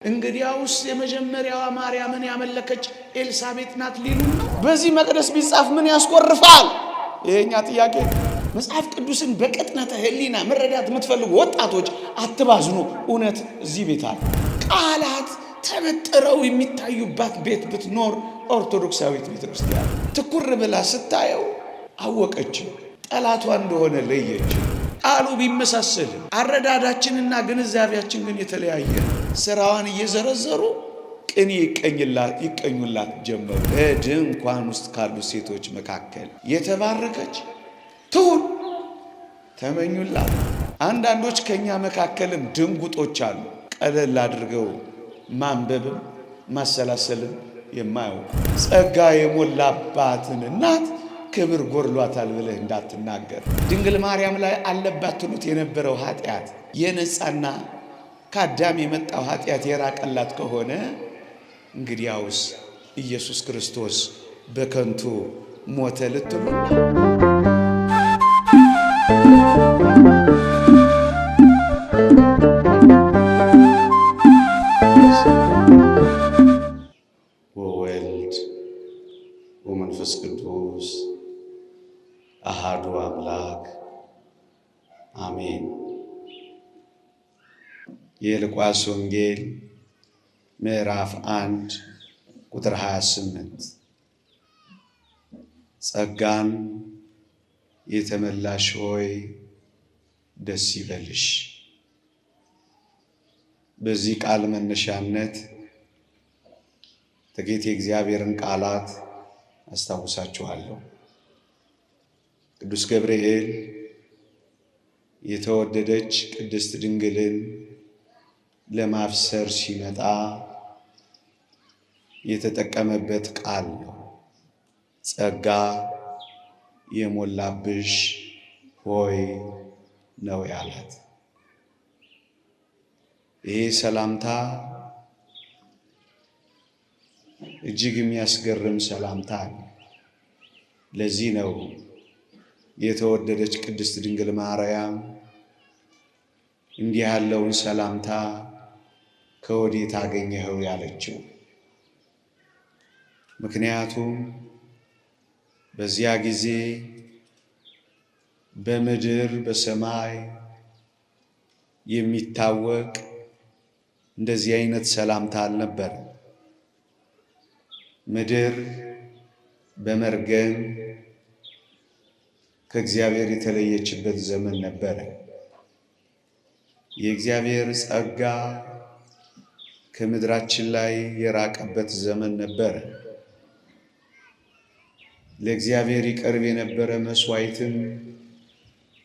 እንግዲያውስ የመጀመሪያዋ ማርያምን ያመለከች ኤልሳቤጥ ናት ሊሉ ነው። በዚህ መቅደስ ቢጻፍ ምን ያስቆርፋል? የኛ ጥያቄ። መጽሐፍ ቅዱስን በቅጥነተ ሕሊና መረዳት የምትፈልጉ ወጣቶች አትባዝኑ። እውነት እዚህ ቤት አለ። ቃላት ተመጥረው የሚታዩባት ቤት ብትኖር ኦርቶዶክሳዊት ቤተክርስቲያን ትኩር ብላ ስታየው አወቀች፣ ጠላቷ እንደሆነ ለየች። ቃሉ ቢመሳሰል አረዳዳችንና ግንዛቤያችን ግን የተለያየ። ስራዋን እየዘረዘሩ ቅኔ ይቀኙላት ጀመሩ። በድንኳን ውስጥ ካሉ ሴቶች መካከል የተባረከች ትሁን ተመኙላት። አንዳንዶች ከኛ መካከልም ድንጉጦች አሉ፣ ቀለል አድርገው ማንበብም ማሰላሰልም የማያውቁ። ጸጋ የሞላባትን እናት ክብር ጎድሏታል ብለህ እንዳትናገር። ድንግል ማርያም ላይ አለባት ትሉት የነበረው ኃጢአት የነጻና ከአዳም የመጣው ኃጢአት የራቀላት ከሆነ እንግዲያውስ ኢየሱስ ክርስቶስ በከንቱ ሞተ ልትሉ ወወልድ ወመንፈስ ቅዱስ አሃዱ አምላክ አሜን። የሉቃስ ወንጌል ምዕራፍ 1 ቁጥር 28 ጸጋን የተመላሽ ሆይ ደስ ይበልሽ። በዚህ ቃል መነሻነት ጥቂት የእግዚአብሔርን ቃላት አስታውሳችኋለሁ። ቅዱስ ገብርኤል የተወደደች ቅድስት ድንግልን ለማብሰር ሲመጣ የተጠቀመበት ቃል ነው። ጸጋ የሞላብሽ ሆይ ነው ያላት። ይሄ ሰላምታ እጅግ የሚያስገርም ሰላምታ ነው። ለዚህ ነው የተወደደች ቅድስት ድንግል ማርያም እንዲህ ያለውን ሰላምታ ከወዴት አገኘኸው ያለችው። ምክንያቱም በዚያ ጊዜ በምድር በሰማይ የሚታወቅ እንደዚህ አይነት ሰላምታ አልነበረ። ምድር በመርገም ከእግዚአብሔር የተለየችበት ዘመን ነበረ። የእግዚአብሔር ጸጋ ከምድራችን ላይ የራቀበት ዘመን ነበረ። ለእግዚአብሔር ይቀርብ የነበረ መስዋዕትም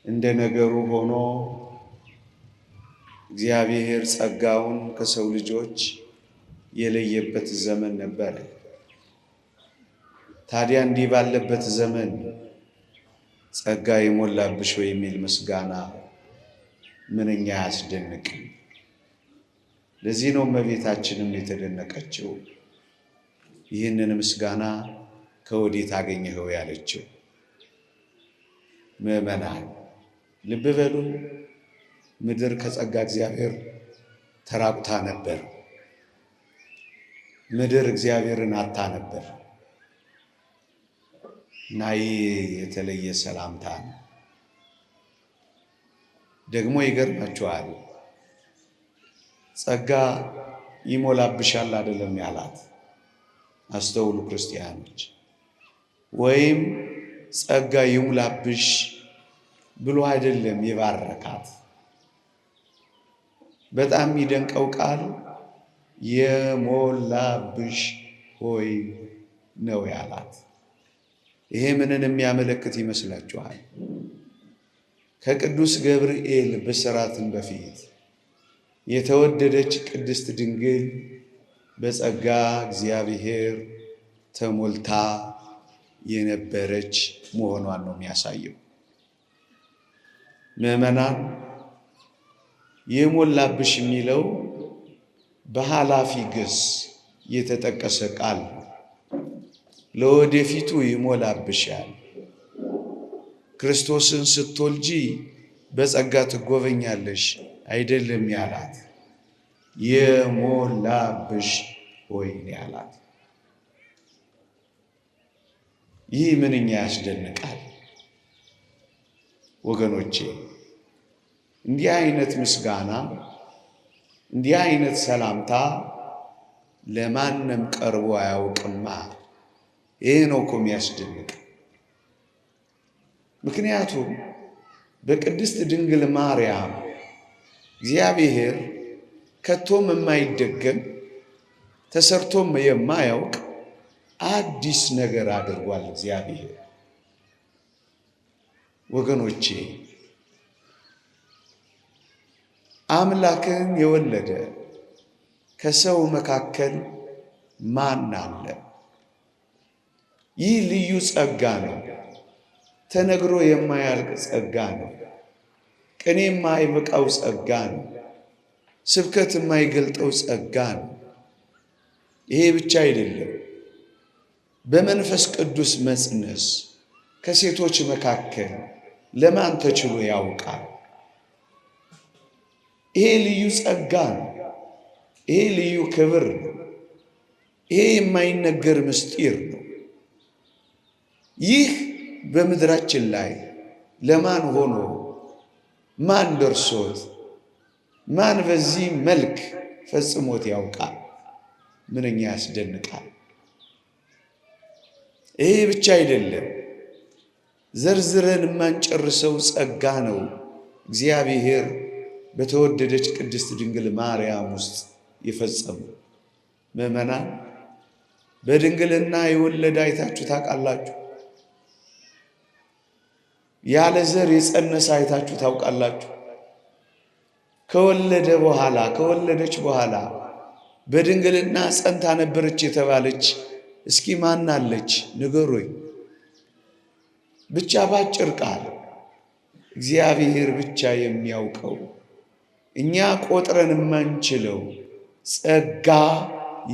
እንደ ነገሩ ሆኖ እግዚአብሔር ጸጋውን ከሰው ልጆች የለየበት ዘመን ነበረ። ታዲያ እንዲህ ባለበት ዘመን ጸጋ የሞላብሽ ወይ የሚል ምስጋና ምንኛ ያስደንቅ! ለዚህ ነው እመቤታችንም የተደነቀችው፣ ይህንን ምስጋና ከወዴት አገኘኸው ያለችው። ምዕመናን ልብ በሉ። ምድር ከጸጋ እግዚአብሔር ተራቁታ ነበር። ምድር እግዚአብሔርን አጣ ነበር እና ይህ የተለየ ሰላምታ ነው። ደግሞ ይገርማችኋል፣ ጸጋ ይሞላብሻል አይደለም ያላት። አስተውሉ ክርስቲያኖች። ወይም ጸጋ ይሙላብሽ ብሎ አይደለም የባረካት። በጣም የሚደንቀው ቃል የሞላብሽ ሆይ ነው ያላት። ይሄ ምንን የሚያመለክት ይመስላችኋል? ከቅዱስ ገብርኤል ብስራትን በፊት የተወደደች ቅድስት ድንግል በጸጋ እግዚአብሔር ተሞልታ የነበረች መሆኗን ነው የሚያሳየው። ምዕመናን የሞላብሽ የሚለው በኃላፊ ግስ የተጠቀሰ ቃል ለወደፊቱ ይሞላብሻል። ክርስቶስን ስትወልጂ በጸጋ ትጎበኛለሽ አይደለም ያላት። የሞላብሽ ሆይ ያላት። ይህ ምንኛ ያስደንቃል ወገኖቼ! እንዲህ አይነት ምስጋና፣ እንዲህ አይነት ሰላምታ ለማንም ቀርቦ አያውቅማ። ይሄ ነው እኮ የሚያስደንቅ። ምክንያቱም በቅድስት ድንግል ማርያም እግዚአብሔር ከቶም የማይደገም ተሰርቶም የማያውቅ አዲስ ነገር አድርጓል እግዚአብሔር። ወገኖቼ አምላክን የወለደ ከሰው መካከል ማን አለ? ይህ ልዩ ጸጋ ነው። ተነግሮ የማያልቅ ጸጋ ነው። ቅኔ የማይበቃው ጸጋ ነው። ስብከት የማይገልጠው ጸጋ ነው። ይሄ ብቻ አይደለም። በመንፈስ ቅዱስ መጽነስ ከሴቶች መካከል ለማን ተችሎ ያውቃል? ይሄ ልዩ ጸጋ ነው። ይሄ ልዩ ክብር ነው። ይሄ የማይነገር ምስጢር ነው። ይህ በምድራችን ላይ ለማን ሆኖ ማን ደርሶት ማን በዚህ መልክ ፈጽሞት ያውቃል? ምንኛ ያስደንቃል! ይሄ ብቻ አይደለም፣ ዘርዝረን የማንጨርሰው ጸጋ ነው እግዚአብሔር በተወደደች ቅድስት ድንግል ማርያም ውስጥ የፈጸሙ። ምዕመናን፣ በድንግልና የወለደ አይታችሁ ታውቃላችሁ? ያለ ዘር የጸነሰ አይታችሁ ታውቃላችሁ? ከወለደ በኋላ ከወለደች በኋላ በድንግልና ጸንታ ነበረች የተባለች እስኪ ማናለች? ንገሩኝ። ብቻ ባጭር ቃል እግዚአብሔር ብቻ የሚያውቀው እኛ ቆጥረን የማንችለው ጸጋ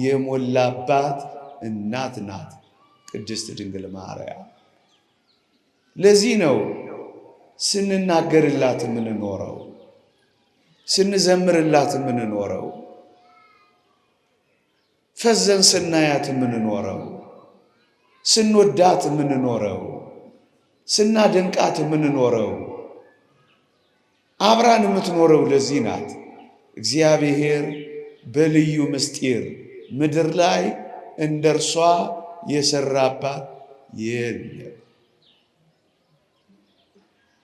የሞላባት እናት ናት ቅድስት ድንግል ማርያም። ለዚህ ነው ስንናገርላት የምንኖረው፣ ስንዘምርላት የምንኖረው፣ ፈዘን ስናያት የምንኖረው፣ ስንወዳት የምንኖረው፣ ስናደንቃት የምንኖረው፣ አብራን የምትኖረው ለዚህ ናት። እግዚአብሔር በልዩ ምስጢር ምድር ላይ እንደርሷ የሰራባት የለም።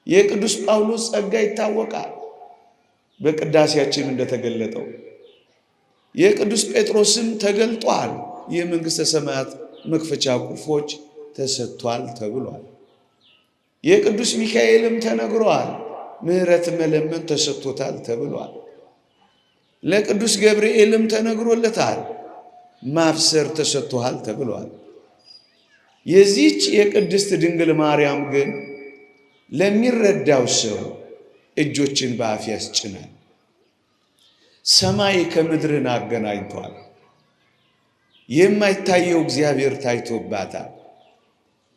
የቅዱስ ጳውሎስ ጸጋ ይታወቃል በቅዳሴያችን እንደተገለጠው። የቅዱስ ጴጥሮስም ተገልጧል። የመንግሥተ ሰማያት መክፈቻ ቁልፎች ተሰጥቷል ተብሏል። የቅዱስ ሚካኤልም ተነግሯል። ምሕረት መለመን ተሰጥቶታል ተብሏል። ለቅዱስ ገብርኤልም ተነግሮለታል። ማብሰር ተሰጥቶሃል ተብሏል። የዚህች የቅድስት ድንግል ማርያም ግን ለሚረዳው ሰው እጆችን በአፍ ያስጭናል። ሰማይ ከምድርን አገናኝቷል። የማይታየው እግዚአብሔር ታይቶባታል።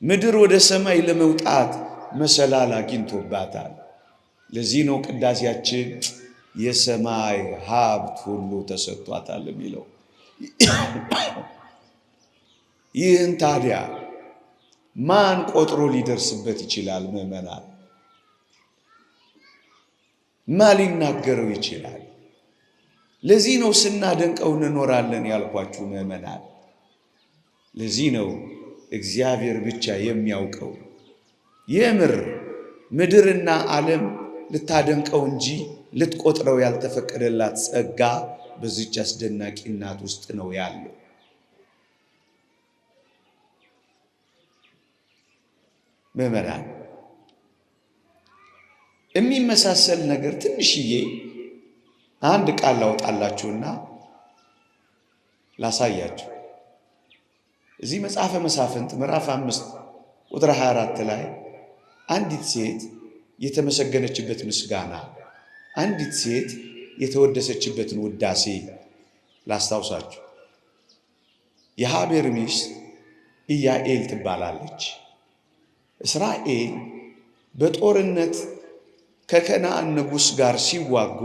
ምድር ወደ ሰማይ ለመውጣት መሰላል አግኝቶባታል። ለዚህ ነው ቅዳሴያችን የሰማይ ሀብት ሁሉ ተሰጥቷታል የሚለው። ይህን ታዲያ ማን ቆጥሮ ሊደርስበት ይችላል? ምዕመናን፣ ማን ሊናገረው ይችላል? ለዚህ ነው ስናደንቀው እንኖራለን ያልኳችሁ ምዕመናን። ለዚህ ነው እግዚአብሔር ብቻ የሚያውቀው። የምር ምድርና ዓለም ልታደንቀው እንጂ ልትቆጥረው ያልተፈቀደላት ጸጋ በዚች አስደናቂ እናት ውስጥ ነው ያለው። ምዕመናን፣ የሚመሳሰል ነገር ትንሽዬ አንድ ቃል ላውጣላችሁና ላሳያችሁ። እዚህ መጽሐፈ መሳፍንት ምዕራፍ 5 ቁጥር 24 ላይ አንዲት ሴት የተመሰገነችበት ምስጋና፣ አንዲት ሴት የተወደሰችበትን ውዳሴ ላስታውሳችሁ። የሃቤር ሚስት ኢያኤል ትባላለች። እስራኤል በጦርነት ከከነዓን ንጉሥ ጋር ሲዋጉ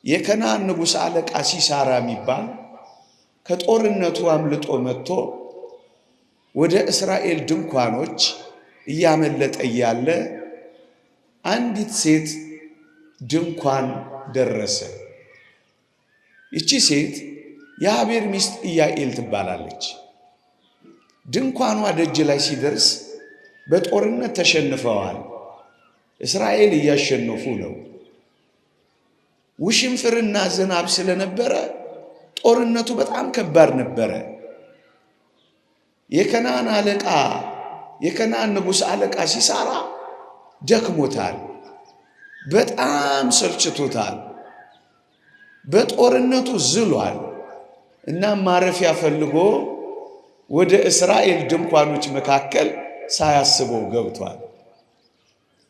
የከነዓን ንጉሥ አለቃ ሲሳራ የሚባል ከጦርነቱ አምልጦ መጥቶ ወደ እስራኤል ድንኳኖች እያመለጠ እያለ አንዲት ሴት ድንኳን ደረሰ። ይቺ ሴት የአቤር ሚስት ኢያዔል ትባላለች። ድንኳኗ ደጅ ላይ ሲደርስ በጦርነት ተሸንፈዋል። እስራኤል እያሸነፉ ነው። ውሽንፍርና ዝናብ ስለነበረ ጦርነቱ በጣም ከባድ ነበረ። የከነዓን ንጉሥ አለቃ ሲሳራ ደክሞታል፣ በጣም ሰልችቶታል፣ በጦርነቱ ዝሏል። እናም ማረፊያ ፈልጎ ወደ እስራኤል ድንኳኖች መካከል ሳያስበው ገብቷል።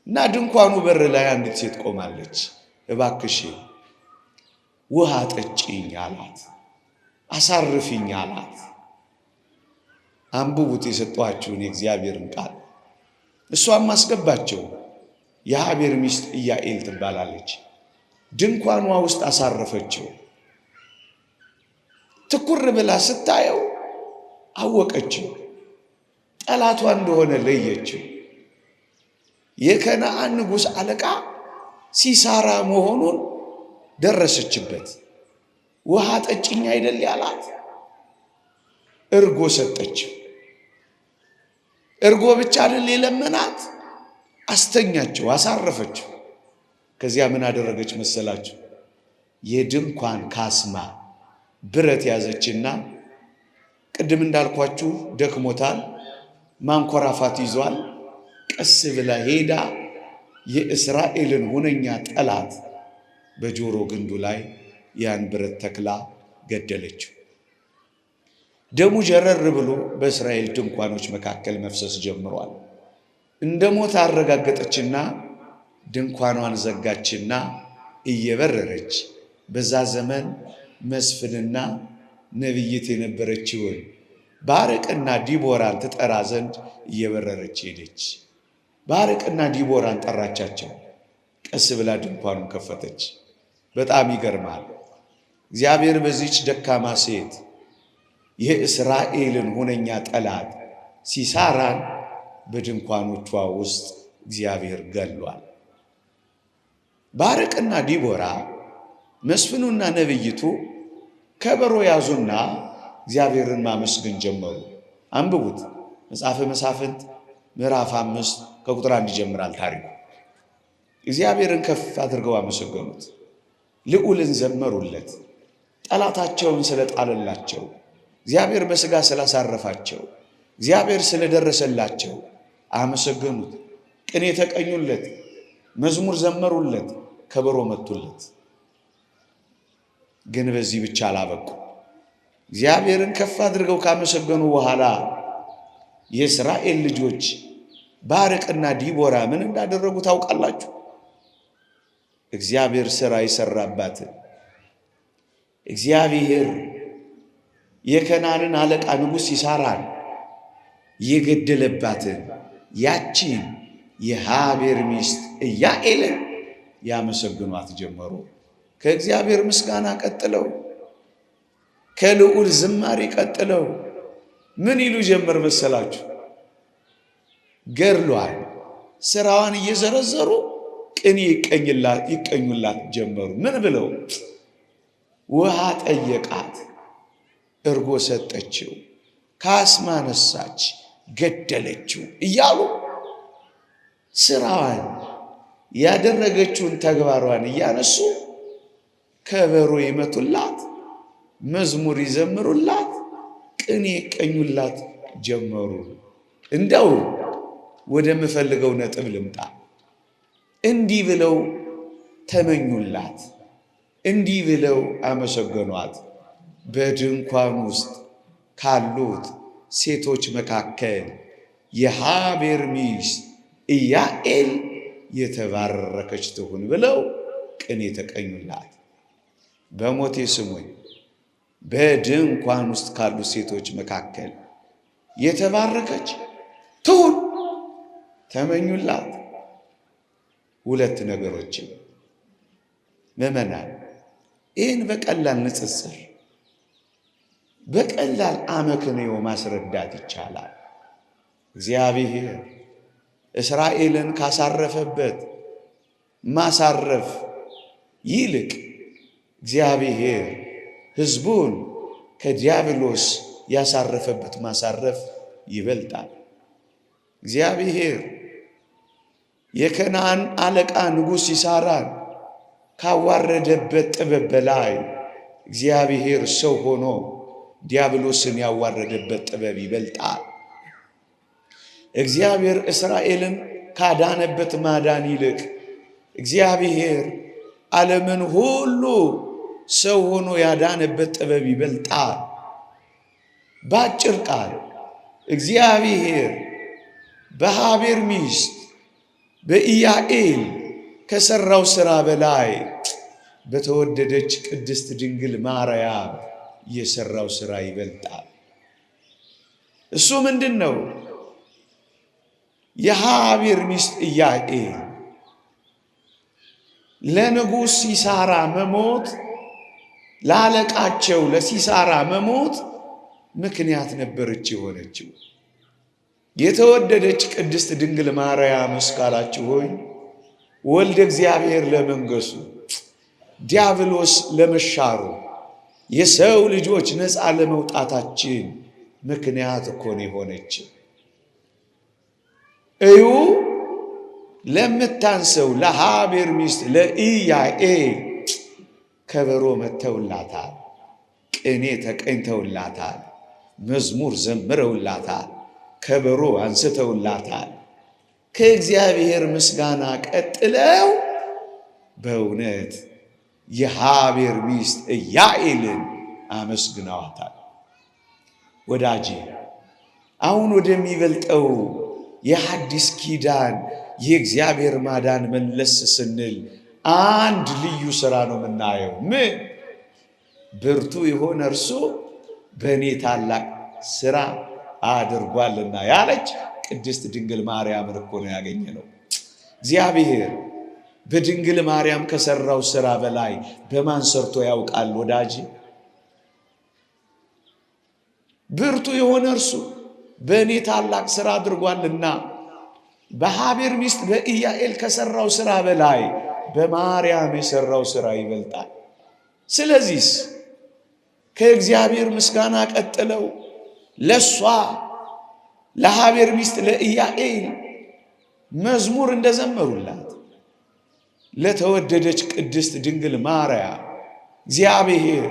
እና ድንኳኑ በር ላይ አንዲት ሴት ቆማለች። እባክሽ ውሃ ጠጪኝ አላት፣ አሳርፊኝ አላት። አንብቡት የሰጧችሁን የእግዚአብሔርን ቃል። እሷም አስገባቸው። የአቤር ሚስት ኢያዔል ትባላለች። ድንኳኗ ውስጥ አሳረፈችው። ትኩር ብላ ስታየው አወቀችው፣ ጠላቷ እንደሆነ ለየችው። የከነዓን ንጉሥ አለቃ ሲሳራ መሆኑን ደረሰችበት። ውሃ ጠጭኝ አይደል ያላት? እርጎ ሰጠችው። እርጎ ብቻ አይደል የለመናት፣ አስተኛቸው፣ አሳረፈችው። ከዚያ ምን አደረገች መሰላችሁ? የድንኳን ካስማ ብረት ያዘችና ቅድም እንዳልኳችሁ ደክሞታል፣ ማንኮራፋት ይዟል። ቀስ ብላ ሄዳ የእስራኤልን ሁነኛ ጠላት በጆሮ ግንዱ ላይ ያን ብረት ተክላ ገደለችው። ደሙ ጀረር ብሎ በእስራኤል ድንኳኖች መካከል መፍሰስ ጀምሯል። እንደ ሞት አረጋገጠችና ድንኳኗን ዘጋችና እየበረረች በዛ ዘመን መስፍንና ነቢይት የነበረችውን ባርቅና ዲቦራን ትጠራ ዘንድ እየበረረች ሄደች። ባርቅና ዲቦራን ጠራቻቸው። ቀስ ብላ ድንኳኑን ከፈተች። በጣም ይገርማል። እግዚአብሔር በዚች ደካማ ሴት የእስራኤልን ሁነኛ ጠላት ሲሳራን በድንኳኖቿ ውስጥ እግዚአብሔር ገሏል። ባርቅና ዲቦራ መስፍኑና ነቢይቱ ከበሮ ያዙና እግዚአብሔርን ማመስገን ጀመሩ። አንብቡት። መጽሐፈ መሳፍንት ምዕራፍ 5 ከቁጥር 1 ይጀምራል ታሪኩ። እግዚአብሔርን ከፍ አድርገው አመሰገኑት። ልዑልን ዘመሩለት። ጠላታቸውን ስለጣለላቸው፣ እግዚአብሔር በሥጋ ስላሳረፋቸው፣ እግዚአብሔር ስለደረሰላቸው አመሰገኑት። ቅኔ ተቀኙለት፣ መዝሙር ዘመሩለት፣ ከበሮ መቱለት። ግን በዚህ ብቻ አላበቁ። እግዚአብሔርን ከፍ አድርገው ካመሰገኑ በኋላ የእስራኤል ልጆች ባርቅና ዲቦራ ምን እንዳደረጉ ታውቃላችሁ? እግዚአብሔር ሥራ የሠራባትን እግዚአብሔር የከነዓንን አለቃ ንጉሥ ሲሳራን የገደለባትን ያቺን የአቤር ሚስት ኢያዔልን ያመሰግኗት ጀመሩ። ከእግዚአብሔር ምስጋና ቀጥለው፣ ከልዑል ዝማሬ ቀጥለው ምን ይሉ ጀመር መሰላችሁ? ገድሏል ሥራዋን እየዘረዘሩ ቅኔ ይቀኙላት ጀመሩ። ምን ብለው? ውሃ ጠየቃት፣ እርጎ ሰጠችው፣ ካስማ ነሳች፣ ገደለችው እያሉ ሥራዋን ያደረገችውን ተግባሯን እያነሱ ከበሮ ይመቱላት፣ መዝሙር ይዘምሩላት፣ ቅኔ ይቀኙላት ጀመሩ። እንደው ወደምፈልገው ነጥብ ልምጣ። እንዲህ ብለው ተመኙላት፣ እንዲህ ብለው አመሰገኗት። በድንኳን ውስጥ ካሉት ሴቶች መካከል የአቤር ሚስት ኢያዔል የተባረከች ትሁን ብለው ቅኔ ተቀኙላት። በሞቴ ስሙኝ፣ በድንኳን ውስጥ ካሉት ሴቶች መካከል የተባረከች ትሁን ተመኙላት። ሁለት ነገሮችን ምዕመናን ይህን በቀላል ንጽጽር በቀላል አመክንዮ ማስረዳት ይቻላል። እግዚአብሔር እስራኤልን ካሳረፈበት ማሳረፍ ይልቅ እግዚአብሔር ሕዝቡን ከዲያብሎስ ያሳረፈበት ማሳረፍ ይበልጣል። እግዚአብሔር የከነዓን አለቃ ንጉሥ ሲሳራን ካዋረደበት ጥበብ በላይ እግዚአብሔር ሰው ሆኖ ዲያብሎስን ያዋረደበት ጥበብ ይበልጣል። እግዚአብሔር እስራኤልን ካዳነበት ማዳን ይልቅ እግዚአብሔር ዓለምን ሁሉ ሰው ሆኖ ያዳነበት ጥበብ ይበልጣል። በአጭር ቃል እግዚአብሔር በሃቤር ሚስት በኢያኤል ከሰራው ሥራ በላይ በተወደደች ቅድስት ድንግል ማርያም የሰራው ሥራ ይበልጣል። እሱ ምንድን ነው? የሃቤር ሚስት ኢያኤል ለንጉሥ ሲሳራ መሞት ላለቃቸው ለሲሳራ መሞት ምክንያት ነበረች የሆነችው። የተወደደች ቅድስት ድንግል ማርያም እስካላችሁ ሆይ ወልደ እግዚአብሔር ለመንገሱ ዲያብሎስ ለመሻሩ የሰው ልጆች ነፃ ለመውጣታችን ምክንያት እኮ ነው የሆነችው። እዩ ለምታንሰው ለሃቤር ሚስት ለኢያኤል ከበሮ መተውላታል፣ ቅኔ ተቀኝተውላታል፣ መዝሙር ዘምረውላታል፣ ከበሮ አንስተውላታል። ከእግዚአብሔር ምስጋና ቀጥለው በእውነት የሃቤር ሚስት ኢያኤልን አመስግነዋታል። ወዳጄ አሁን ወደሚበልጠው የሐዲስ ኪዳን የእግዚአብሔር ማዳን መለስ ስንል አንድ ልዩ ሥራ ነው የምናየው። ምን? ብርቱ የሆነ እርሱ በእኔ ታላቅ ሥራ አድርጓልና ያለች ቅድስት ድንግል ማርያምን እኮ ነው ያገኘነው። እግዚአብሔር በድንግል ማርያም ከሠራው ሥራ በላይ በማን ሰርቶ ያውቃል? ወዳጅ ብርቱ የሆነ እርሱ በእኔ ታላቅ ሥራ አድርጓልና በሃቤር ሚስት በኢያኤል ከሠራው ሥራ በላይ በማርያም የሠራው ሥራ ይበልጣል። ስለዚህስ ከእግዚአብሔር ምስጋና ቀጥለው ለሷ ለሃቤር ሚስት ለኢያኤል መዝሙር እንደዘመሩላት ለተወደደች ቅድስት ድንግል ማርያም እግዚአብሔር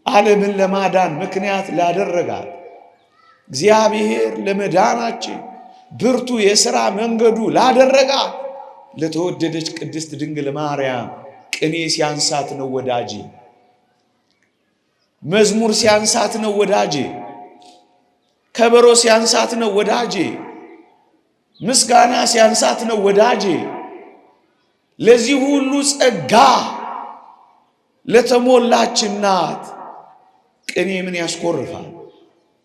ዓለምን ለማዳን ምክንያት ላደረጋት እግዚአብሔር ለመዳናችን ብርቱ የሥራ መንገዱ ላደረጋት ለተወደደች ቅድስት ድንግል ማርያም ቅኔ ሲያንሳት ነው ወዳጄ፣ መዝሙር ሲያንሳት ነው ወዳጄ፣ ከበሮ ሲያንሳት ነው ወዳጄ፣ ምስጋና ሲያንሳት ነው ወዳጄ። ለዚህ ሁሉ ጸጋ ለተሞላች እናት ቅኔ ምን ያስኮርፋል?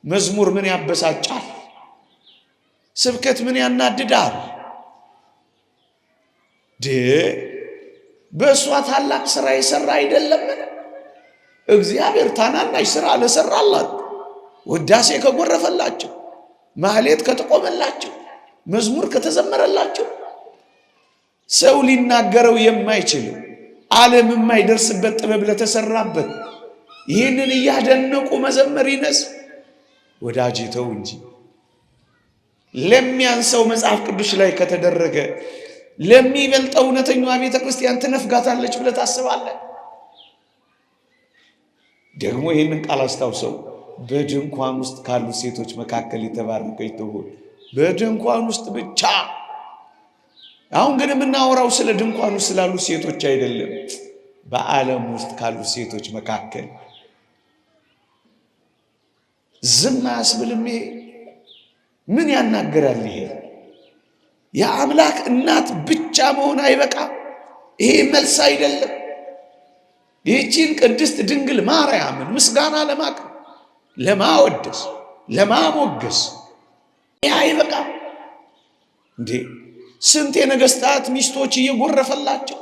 መዝሙር ምን ያበሳጫል? ስብከት ምን ያናድዳል? በእሷ ታላቅ ሥራ የሠራ አይደለምን? እግዚአብሔር ታናናሽ ሥራ ለሠራላት ውዳሴ ከጎረፈላቸው፣ ማህሌት ከተቆመላቸው፣ መዝሙር ከተዘመረላቸው ሰው ሊናገረው የማይችለው ዓለም የማይደርስበት ጥበብ ለተሰራበት ይህንን እያደነቁ መዘመር ይነስ ወዳጅ ተው እንጂ። ለሚያንሰው መጽሐፍ ቅዱስ ላይ ከተደረገ ለሚበልጠው እውነተኛዋ ቤተ ክርስቲያን ትነፍጋታለች ብለህ ታስባለህ? ደግሞ ይህንን ቃል አስታውሰው፣ በድንኳን ውስጥ ካሉ ሴቶች መካከል የተባረከች ትሁን። በድንኳን ውስጥ ብቻ። አሁን ግን የምናወራው ስለ ድንኳን ውስጥ ስላሉ ሴቶች አይደለም፣ በዓለም ውስጥ ካሉ ሴቶች መካከል። ዝም አያስብልም? ይሄ ምን ያናገራል? ይሄ የአምላክ እናት ብቻ መሆን አይበቃም? ይሄ መልስ አይደለም? ይህቺን ቅድስት ድንግል ማርያምን ምስጋና ለማቅረብ፣ ለማወደስ፣ ለማሞገስ ይህ አይበቃም እንዴ? ስንት የነገስታት ሚስቶች እየጎረፈላቸው፣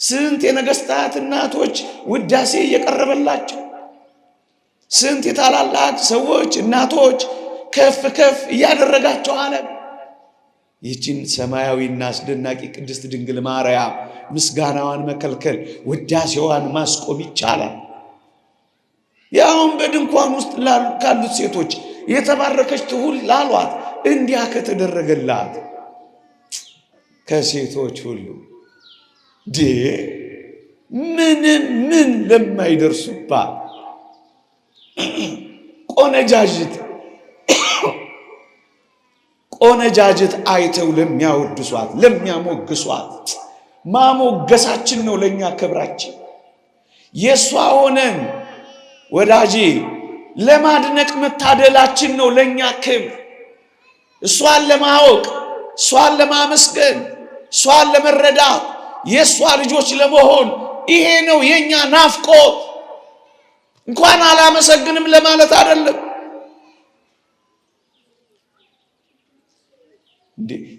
ስንት የነገስታት እናቶች ውዳሴ እየቀረበላቸው፣ ስንት የታላላቅ ሰዎች እናቶች ከፍ ከፍ እያደረጋቸው ዓለም ይህችን ሰማያዊና አስደናቂ ቅድስት ድንግል ማርያም ምስጋናዋን መከልከል፣ ውዳሴዋን ማስቆም ይቻላል? ያውም በድንኳን ውስጥ ካሉት ሴቶች የተባረከች ትሁን ላሏት እንዲያ ከተደረገላት ከሴቶች ሁሉ ምንም ምን ለማይደርሱባት ቆነጃጅት አይተው ለሚያወድሷት ለሚያሞግሷት ማሞገሳችን ነው ለኛ ክብራችን። የሷ ሆነን ወዳጄ ለማድነቅ መታደላችን ነው ለኛ ክብር። እሷን ለማወቅ፣ እሷን ለማመስገን፣ እሷን ለመረዳት፣ የሷ ልጆች ለመሆን ይሄ ነው የኛ ናፍቆት። እንኳን አላመሰግንም ለማለት አይደለም።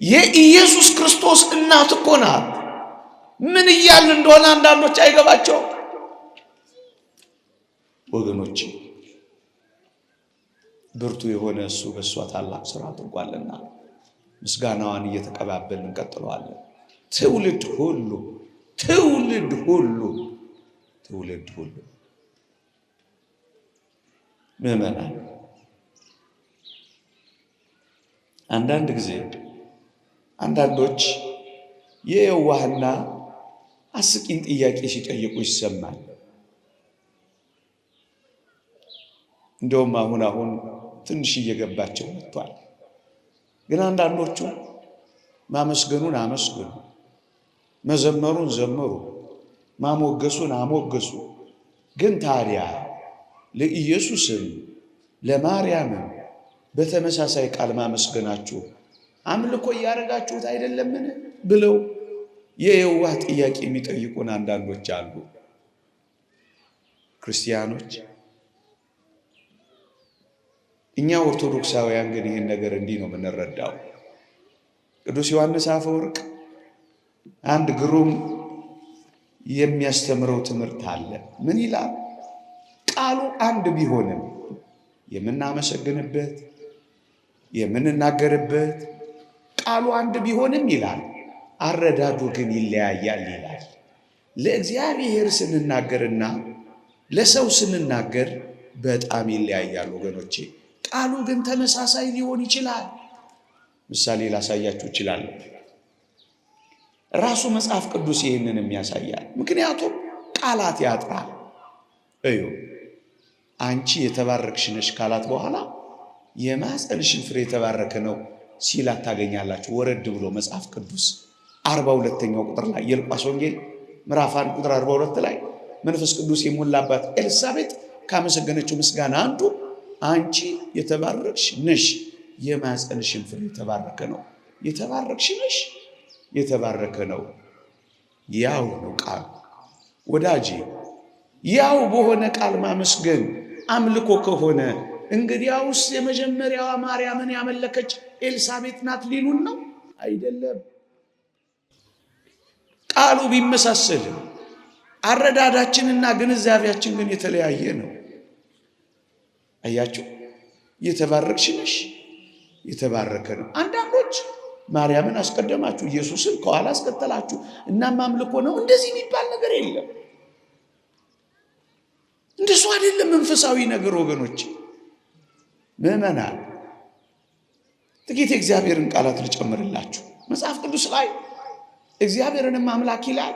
የኢየሱስ ክርስቶስ እናት እኮ ናት። ምን እያል እንደሆነ አንዳንዶች አይገባቸው ወገኖች። ብርቱ የሆነ እሱ በእሷ ታላቅ ሥራ አድርጓልና ምስጋናዋን እየተቀባበልን እንቀጥለዋለን። ትውልድ ሁሉ ምዕመናን፣ አንዳንድ ጊዜ አንዳንዶች የየዋህና አስቂኝ ጥያቄ ሲጠይቁ ይሰማል። እንደውም አሁን ትንሽ እየገባቸው መጥቷል። ግን አንዳንዶቹ ማመስገኑን አመስግኑ፣ መዘመሩን ዘመሩ፣ ማሞገሱን አሞገሱ። ግን ታዲያ ለኢየሱስም ለማርያምም በተመሳሳይ ቃል ማመስገናችሁ አምልኮ እያደረጋችሁት አይደለምን ብለው የየዋህ ጥያቄ የሚጠይቁን አንዳንዶች አሉ። ክርስቲያኖች፣ እኛ ኦርቶዶክሳውያን ግን ይህን ነገር እንዲህ ነው የምንረዳው። ቅዱስ ዮሐንስ አፈወርቅ አንድ ግሩም የሚያስተምረው ትምህርት አለ። ምን ይላል? ቃሉ አንድ ቢሆንም የምናመሰግንበት የምንናገርበት ቃሉ አንድ ቢሆንም ይላል፣ አረዳዱ ግን ይለያያል ይላል። ለእግዚአብሔር ስንናገርና ለሰው ስንናገር በጣም ይለያያል ወገኖቼ። ቃሉ ግን ተመሳሳይ ሊሆን ይችላል። ምሳሌ ላሳያችሁ እችላለሁ። ራሱ መጽሐፍ ቅዱስ ይህንንም ያሳያል። ምክንያቱም ቃላት ያጥራል። እዩ፣ አንቺ የተባረክሽ ነሽ ካላት በኋላ የማኅፀንሽን ፍሬ የተባረከ ነው ሲላት ታገኛላችሁ። ወረድ ብሎ መጽሐፍ ቅዱስ 42ኛው ቁጥር ላይ የሉቃስ ወንጌል ምዕራፍ 1 ቁጥር 42 ላይ መንፈስ ቅዱስ የሞላባት ኤልሳቤጥ ካመሰገነችው ምስጋና አንዱ አንቺ የተባረክሽ ነሽ፣ የማኅፀንሽን ፍሬ የተባረከ ነው። የተባረክሽ ነሽ፣ የተባረከ ነው። ያው ነው ቃል ወዳጄ። ያው በሆነ ቃል ማመስገን አምልኮ ከሆነ እንግዲያውስ የመጀመሪያዋ ማርያምን ያመለከች ኤልሳቤጥ ናት ሊሉን ነው? አይደለም። ቃሉ ቢመሳሰልም አረዳዳችንና ግንዛቤያችን ግን የተለያየ ነው። አያችሁ፣ የተባረክሽ ነሽ፣ የተባረከ ነው። አንዳንዶች ማርያምን አስቀደማችሁ፣ ኢየሱስን ከኋላ አስከተላችሁ፣ እናም አምልኮ ነው። እንደዚህ የሚባል ነገር የለም። እንደሱ አይደለም መንፈሳዊ ነገር ወገኖች። ምዕመናን፣ ጥቂት የእግዚአብሔርን ቃላት ልጨምርላችሁ። መጽሐፍ ቅዱስ ላይ እግዚአብሔርንም አምላክ ይላል፣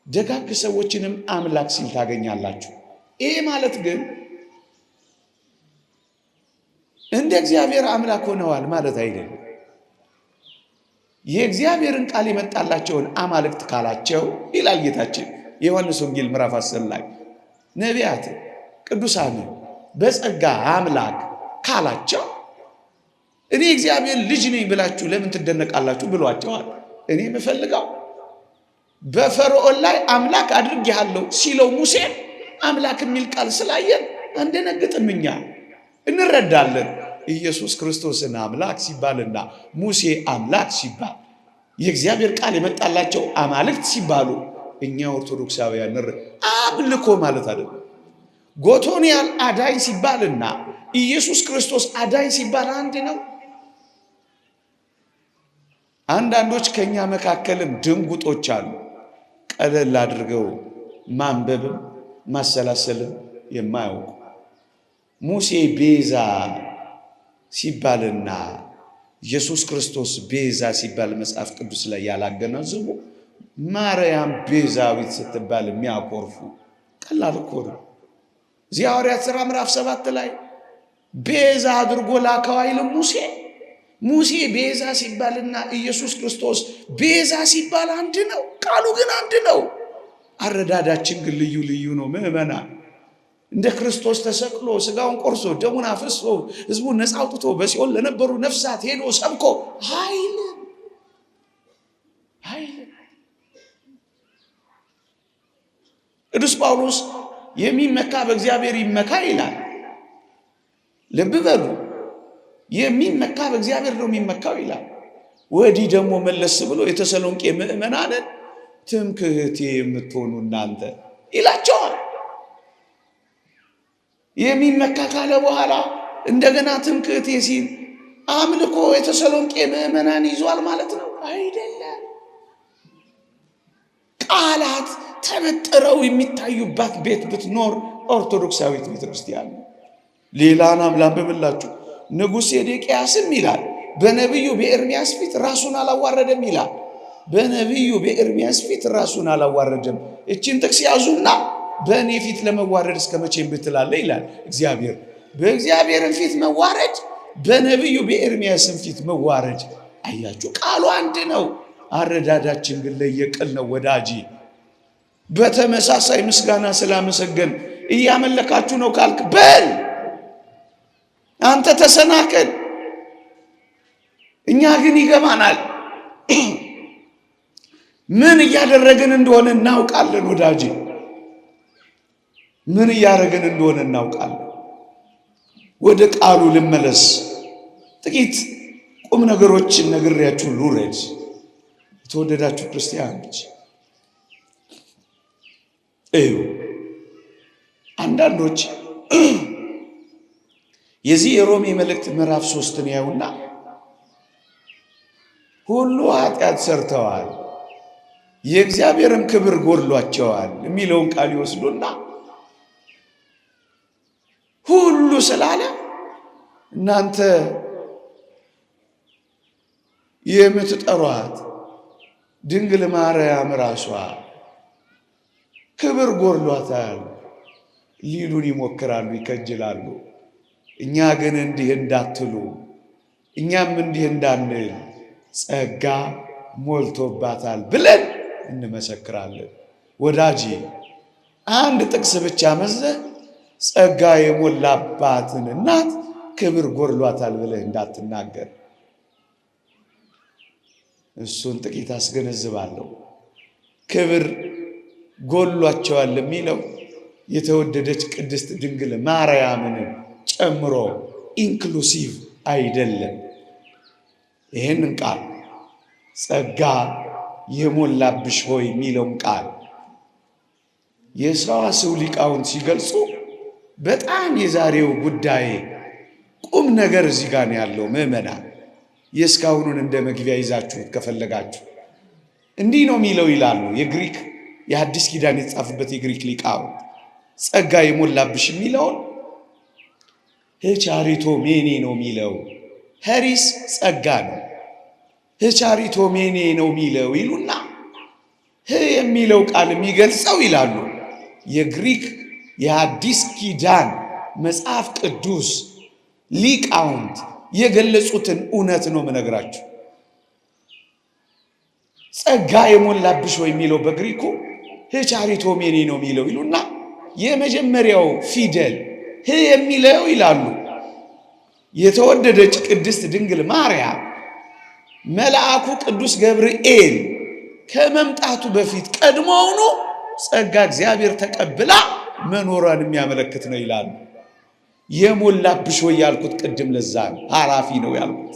ደጋግ ሰዎችንም አምላክ ሲል ታገኛላችሁ። ይሄ ማለት ግን እንደ እግዚአብሔር አምላክ ሆነዋል ማለት አይደለም። የእግዚአብሔርን ቃል የመጣላቸውን አማልክት ካላቸው ይላል ጌታችን የዮሐንስ ወንጌል ምዕራፍ 10 ላይ ነቢያት ቅዱሳን በጸጋ አምላክ ካላቸው እኔ እግዚአብሔር ልጅ ነኝ ብላችሁ ለምን ትደነቃላችሁ ብሏቸዋል። እኔ የምፈልገው በፈርዖን ላይ አምላክ አድርጌሃለሁ ሲለው ሙሴን አምላክ የሚል ቃል ስላየን አንደነግጥም። እኛ እንረዳለን። ኢየሱስ ክርስቶስን አምላክ ሲባልና ሙሴ አምላክ ሲባል የእግዚአብሔር ቃል የመጣላቸው አማልክት ሲባሉ እኛ ኦርቶዶክሳውያን አምልኮ ማለት አይደለም። ጎቶንያል አዳኝ ሲባልና ኢየሱስ ክርስቶስ አዳኝ ሲባል አንድ ነው። አንዳንዶች ከኛ መካከልም ድንጉጦች አሉ፣ ቀለል አድርገው ማንበብም ማሰላሰልም የማያውቁ ሙሴ ቤዛ ሲባልና ኢየሱስ ክርስቶስ ቤዛ ሲባል መጽሐፍ ቅዱስ ላይ ያላገናዘቡ ማርያም ቤዛዊት ስትባል የሚያኮርፉ ቀላል እኮ ነው። እዚህ ሐዋርያት ሥራ ምዕራፍ 7 ላይ ቤዛ አድርጎ ላከው አይልም ሙሴ ቤዛ ሲባልና ኢየሱስ ክርስቶስ ቤዛ ሲባል አንድ ነው። ቃሉ ግን አንድ ነው። አረዳዳችን ግን ልዩ ልዩ ነው። ምዕመናን እንደ ክርስቶስ ተሰቅሎ ስጋውን ቆርሶ ደሙን አፍስሶ ሕዝቡን ነፃ አውጥቶ በሲኦል ለነበሩ ነፍሳት ሄዶ ሰብኮ ኃይል ቅዱስ ጳውሎስ የሚመካ በእግዚአብሔር ይመካ ይላል። ልብ በሉ፣ የሚመካ በእግዚአብሔር ነው የሚመካው ይላል። ወዲህ ደግሞ መለስ ብሎ የተሰሎንቄ ምዕመናንን ትምክህቴ የምትሆኑ እናንተ ይላቸዋል። የሚመካ ካለ በኋላ እንደገና ትምክህቴ ሲል አምልኮ የተሰሎንቄ ምዕመናን ይዟል ማለት ነው አይደለም። ቃላት ተመጥረው የሚታዩባት ቤት ብትኖር ኦርቶዶክሳዊት ቤተክርስቲያን ነው። ሌላን ላንብብላችሁ። ንጉሥ ሴዴቅያስም ይላል በነቢዩ በኤርምያስ ፊት ራሱን አላዋረደም ይላል። በነቢዩ በኤርምያስ ፊት ራሱን አላዋረደም። እቺን ጥቅስ ያዙና በእኔ ፊት ለመዋረድ እስከ መቼም ብትላለ ይላል እግዚአብሔር። በእግዚአብሔርን ፊት መዋረድ፣ በነቢዩ በኤርምያስን ፊት መዋረድ። አያችሁ፣ ቃሉ አንድ ነው። አረዳዳችን ግን ለየቅል ነው ወዳጂ። በተመሳሳይ ምስጋና ስላመሰገን እያመለካችሁ ነው ካልክ በል አንተ ተሰናከል። እኛ ግን ይገባናል። ምን እያደረግን እንደሆነ እናውቃለን ወዳጂ፣ ምን እያደረግን እንደሆነ እናውቃለን። ወደ ቃሉ ልመለስ። ጥቂት ቁም ነገሮችን ነግሬያችሁ ልውረድ። የተወደዳችሁ ክርስቲያኖች እዩ። አንዳንዶች የዚህ የሮሜ መልእክት ምዕራፍ 3ን ያዩና ሁሉ ኃጢአት ሰርተዋል የእግዚአብሔርም ክብር ጎድሏቸዋል የሚለውን ቃል ይወስዱና ሁሉ ስላለ እናንተ የምትጠሯት ድንግል ማርያም ራሷ ክብር ጎድሏታል ሊሉን ይሞክራሉ፣ ይከጅላሉ። እኛ ግን እንዲህ እንዳትሉ፣ እኛም እንዲህ እንዳንል ጸጋ ሞልቶባታል ብለን እንመሰክራለን። ወዳጄ አንድ ጥቅስ ብቻ መዘህ ጸጋ የሞላባትን እናት ክብር ጎድሏታል ብለህ እንዳትናገር። እሱን ጥቂት አስገነዝባለሁ። ክብር ጎድሏቸዋል የሚለው የተወደደች ቅድስት ድንግል ማርያምን ጨምሮ ኢንክሉሲቭ አይደለም። ይህንን ቃል ጸጋ የሞላብሽ ሆይ የሚለውን ቃል የሰዋስው ሊቃውንት ሲገልጹ በጣም የዛሬው ጉዳይ ቁም ነገር እዚህ ጋር ነው ያለው። ምዕመናን የእስካሁኑን እንደ መግቢያ ይዛችሁት ከፈለጋችሁ እንዲህ ነው የሚለው ይላሉ። የግሪክ የሐዲስ ኪዳን የተጻፈበት የግሪክ ሊቃውንት ጸጋ የሞላብሽ የሚለውን ሄቻሪቶ ሜኔ ነው የሚለው። ሄሪስ ጸጋ ነው፣ ሄቻሪቶ ሜኔ ነው የሚለው ይሉና ህ የሚለው ቃል የሚገልጸው ይላሉ የግሪክ የሐዲስ ኪዳን መጽሐፍ ቅዱስ ሊቃውንት የገለጹትን እውነት ነው የምነግራችሁ። ጸጋ የሞላብሽ ወይ የሚለው በግሪኩ ሄቻሪቶ ሜኔ ነው የሚለው ይሉና የመጀመሪያው ፊደል ህ የሚለው ይላሉ የተወደደች ቅድስት ድንግል ማርያም መልአኩ ቅዱስ ገብርኤል ከመምጣቱ በፊት ቀድሞውኑ ጸጋ እግዚአብሔር ተቀብላ መኖሯን የሚያመለክት ነው ይላሉ። የሞላብሽ ወይ ያልኩት ቅድም ለዛ ኃላፊ ነው ያልኩት።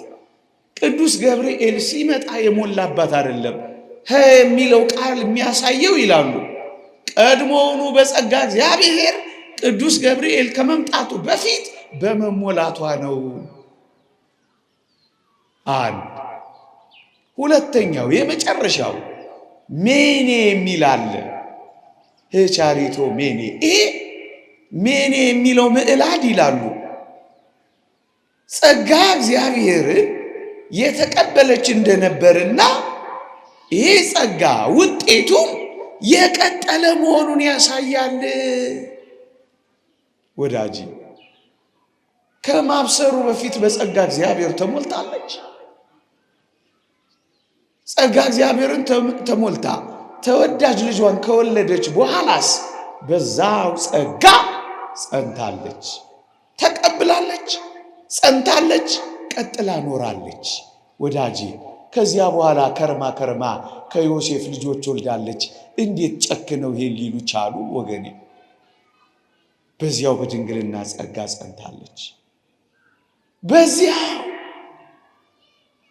ቅዱስ ገብርኤል ሲመጣ የሞላባት አይደለም፣ የሚለው ቃል የሚያሳየው ይላሉ ቀድሞውኑ በጸጋ እግዚአብሔር ቅዱስ ገብርኤል ከመምጣቱ በፊት በመሞላቷ ነው። አንድ ሁለተኛው የመጨረሻው ሜኔ የሚል አለ። ሄቻሪቶ ሜኔ። ይሄ ሜኔ የሚለው ምዕላድ ይላሉ ጸጋ እግዚአብሔር የተቀበለች እንደነበርና ይሄ ጸጋ ውጤቱም የቀጠለ መሆኑን ያሳያል። ወዳጅ ከማብሰሩ በፊት በጸጋ እግዚአብሔር ተሞልታለች። ጸጋ እግዚአብሔርን ተሞልታ ተወዳጅ ልጇን ከወለደች በኋላስ በዛው ጸጋ ጸንታለች፣ ተቀብላለች፣ ጸንታለች፣ ቀጥላ ኖራለች። ወዳጄ ከዚያ በኋላ ከርማ ከዮሴፍ ልጆች ወልዳለች። እንዴት ጨክነው ይሄን ሊሉ ቻሉ? ወገኔ በዚያው በድንግልና ጸጋ ጸንታለች። በዚያ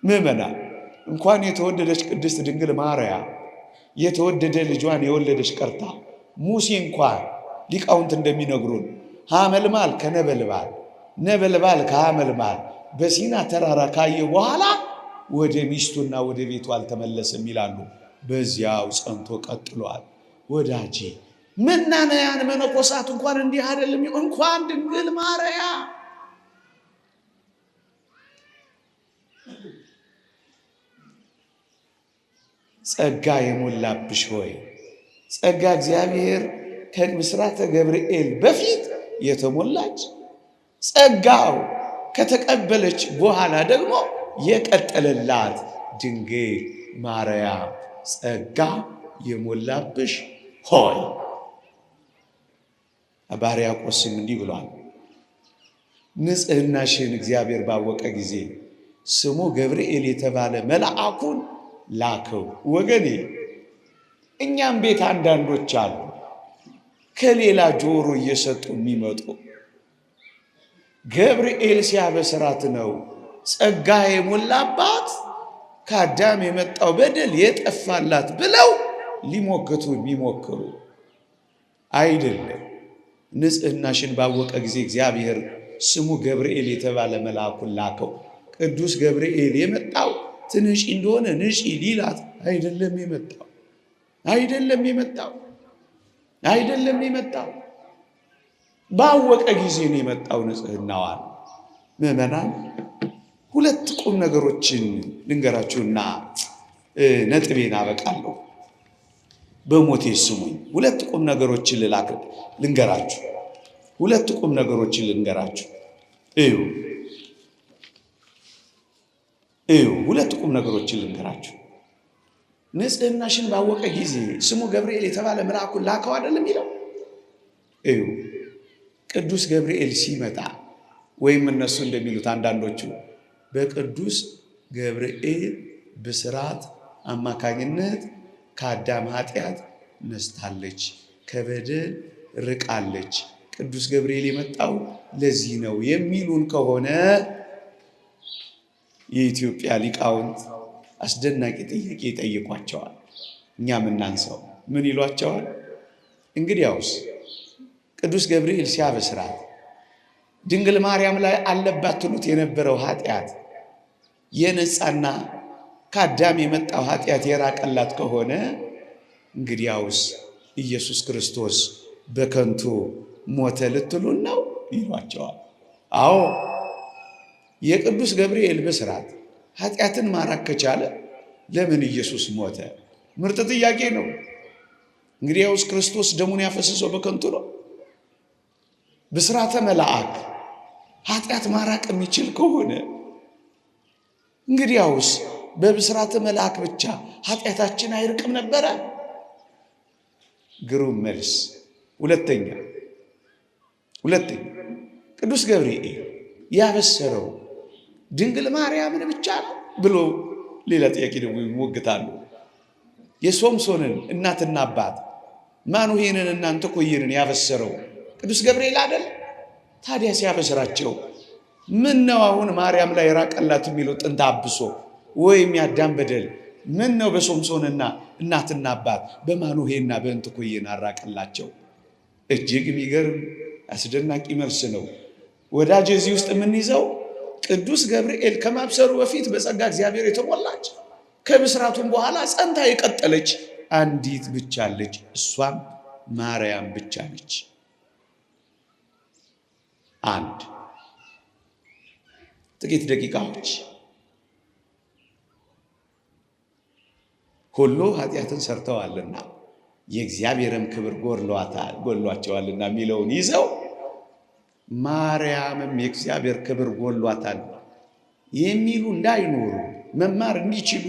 ምዕመናን እንኳን የተወደደች ቅድስት ድንግል ማርያም የተወደደ ልጇን የወለደች ቀርታ ሙሴ እንኳን ሊቃውንት እንደሚነግሩን ሐመልማል ከነበልባል ነበልባል ከሐመልማል በሲና ተራራ ካየ በኋላ ወደ ሚስቱና ወደ ቤቱ አልተመለሰም ይላሉ። በዚያው ጸንቶ ቀጥሏል። ወዳጄ መናንያን መነኮሳት እንኳን እንዲህ አይደለም። እንኳን ድንግል ማርያም ጸጋ የሞላብሽ ሆይ ጸጋ እግዚአብሔር ከምስራተ ገብርኤል በፊት የተሞላች ጸጋው ከተቀበለች በኋላ ደግሞ የቀጠለላት ድንግል ማርያም ጸጋ የሞላብሽ ሆይ። አባ ሕርያቆስም እንዲህ ብሏል፣ ንጽሕናሽን እግዚአብሔር ባወቀ ጊዜ ስሙ ገብርኤል የተባለ መልአኩን ላከው። ወገኔ እኛም ቤት አንዳንዶች አሉ ከሌላ ጆሮ እየሰጡ የሚመጡ ገብርኤል ሲያበስራት ነው ጸጋ የሞላባት ከአዳም የመጣው በደል የጠፋላት ብለው ሊሞግቱ የሚሞክሩ አይደለም። ንጽሕናሽን ባወቀ ጊዜ እግዚአብሔር ስሙ ገብርኤል የተባለ መልአኩን ላከው። ቅዱስ ገብርኤል የመጣው ትንሽ እንደሆነ ንጪ ሊላት አይደለም የመጣው አይደለም የመጣው ባወቀ ጊዜ ነው የመጣው ንጽሕናዋን። ምዕመናን ሁለት ቁም ነገሮችን ልንገራችሁና ነጥቤን አበቃለሁ። በሞቴ ስሙኝ። ሁለት ቁም ነገሮችን ልንገራችሁ። ሁለት ቁም ነገሮችን ልንገራችሁ። ሁለት ቁም ነገሮችን ልንገራችሁ። ንጽሕናሽን ባወቀ ጊዜ ስሙ ገብርኤል የተባለ መልአኩን ላከው አይደለም ይለው። ቅዱስ ገብርኤል ሲመጣ ወይም እነሱ እንደሚሉት አንዳንዶቹ በቅዱስ ገብርኤል ብስራት አማካኝነት ከአዳም ኃጢአት ነስታለች፣ ከበደል ርቃለች፣ ቅዱስ ገብርኤል የመጣው ለዚህ ነው የሚሉን ከሆነ የኢትዮጵያ ሊቃውንት አስደናቂ ጥያቄ ይጠይቋቸዋል። እኛ ምናንሰው ምን ይሏቸዋል? እንግዲያውስ ቅዱስ ገብርኤል ሲያበስራት ድንግል ማርያም ላይ አለባት ትሉት የነበረው ኃጢአት የነጻና ከአዳም የመጣው ኃጢአት የራቀላት ከሆነ እንግዲያውስ ኢየሱስ ክርስቶስ በከንቱ ሞተ ልትሉን ነው ይሏቸዋል። አዎ የቅዱስ ገብርኤል ብስራት ኃጢአትን ማራቅ ከቻለ ለምን ኢየሱስ ሞተ? ምርጥ ጥያቄ ነው። እንግዲያውስ ክርስቶስ ደሙን ያፈሰሰው በከንቱ ነው? ብስራተ መልአክ ኃጢአት ማራቅ የሚችል ከሆነ እንግዲያውስ በብስራተ መልአክ ብቻ ኃጢአታችን አይርቅም ነበረ? ግሩም መልስ። ሁለተኛ ቅዱስ ገብርኤል ያበሰረው ድንግል ማርያምን ብቻ ነው ብሎ ሌላ ጥያቄ ደግሞ ይሞግታሉ። የሶምሶንን እናትና አባት ማኑሄንን እና አንተኮይንን ያበሰረው ቅዱስ ገብርኤል አይደል? ታዲያ ሲያበስራቸው ምን ነው አሁን ማርያም ላይ ራቀላት የሚለው ጥንተ አብሶ ወይም ያዳም በደል ምን ነው በሶምሶንና እናትና አባት በማኑሄና በእንትኮዬን አራቀላቸው? እጅግ የሚገርም አስደናቂ መልስ ነው ወዳጅ። እዚህ ውስጥ የምንይዘው ቅዱስ ገብርኤል ከማብሰሩ በፊት በጸጋ እግዚአብሔር የተሞላች ከብስራቱም በኋላ ጸንታ የቀጠለች አንዲት ብቻ አለች። እሷም ማርያም ብቻ ነች። አንድ ጥቂት ደቂቃዎች ሁሉ ኃጢአትን ሰርተዋልና የእግዚአብሔርም ክብር ጎድሏቸዋልና የሚለውን ይዘው ማርያምም የእግዚአብሔር ክብር ጎድሏታል የሚሉ እንዳይኖሩ መማር እንዲችሉ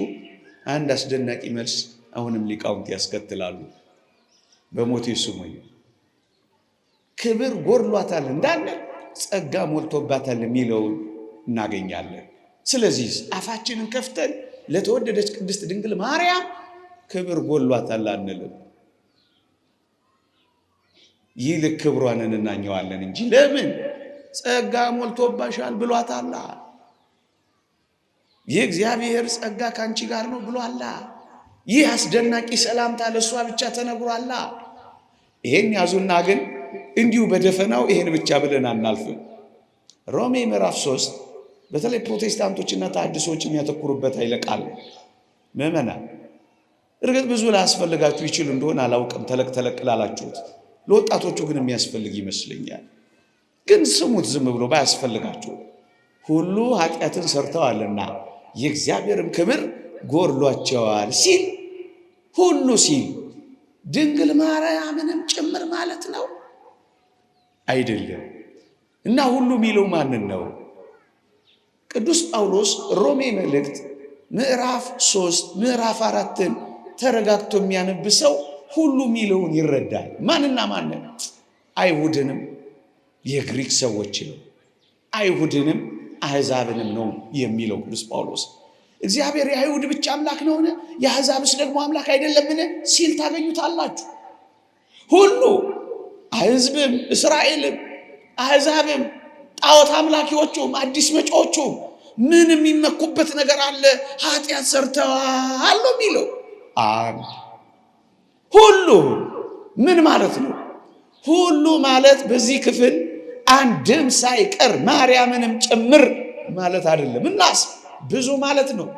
አንድ አስደናቂ መልስ አሁንም ሊቃውንት ያስከትላሉ። በሞቴ ስሙኝ። ክብር ጎድሏታል እንዳለ ጸጋ ሞልቶባታል የሚለውን እናገኛለን። ስለዚህ አፋችንን ከፍተን ለተወደደች ቅድስት ድንግል ማርያም ክብር ጎድሏታል አንልም። ይልቅ ክብሯን እናኘዋለን እንጂ ለምን ጸጋ ሞልቶባሻል ብሏታል። የእግዚአብሔር ጸጋ ካንቺ ጋር ነው ብሏል። ይህ አስደናቂ ሰላምታ ለሷ ብቻ ተነግሯል። ይሄን ያዙና ግን እንዲሁ በደፈናው ይሄን ብቻ ብለን አናልፍም። ሮሜ ምዕራፍ 3 በተለይ ፕሮቴስታንቶችና ተሐድሶች የሚያተኩሩበት ኃይለ ቃል ምዕመናን፣ እርግጥ ብዙ ላያስፈልጋችሁ ይችል እንደሆነ አላውቅም፣ ተለቅ ላላችሁት ለወጣቶቹ ግን የሚያስፈልግ ይመስለኛል። ግን ስሙት ዝም ብሎ ባያስፈልጋችሁ። ሁሉ ኃጢአትን ሰርተዋልና የእግዚአብሔርም ክብር ጎድሏቸዋል ሲል ሁሉ ሲል ድንግል ማርያምንም ጭምር ማለት ነው አይደለም? እና ሁሉ የሚለው ማንን ነው? ቅዱስ ጳውሎስ ሮሜ መልእክት ምዕራፍ 3 ምዕራፍ 4ን ተረጋግቶ የሚያነብሰው ሁሉ የሚለውን ይረዳል። ማንና ማንን? አይሁድንም የግሪክ ሰዎችንም አይሁድንም አሕዛብንም ነው የሚለው ቅዱስ ጳውሎስ። እግዚአብሔር የአይሁድ ብቻ አምላክ ነውን? የአሕዛብስ ደግሞ አምላክ አይደለምን ሲል ታገኙታላችሁ። ሁሉ ሕዝብም እስራኤልም አሕዛብም ጣዖት አምላኪዎቹም አዲስ መጪዎቹም ምን የሚመኩበት ነገር አለ? ኃጢአት ሰርተዋል ነው የሚለው። ሁሉ ምን ማለት ነው? ሁሉ ማለት በዚህ ክፍል አንድም ሳይቀር ማርያምንም ጭምር ማለት አይደለም። እናስ ብዙ ማለት ነው።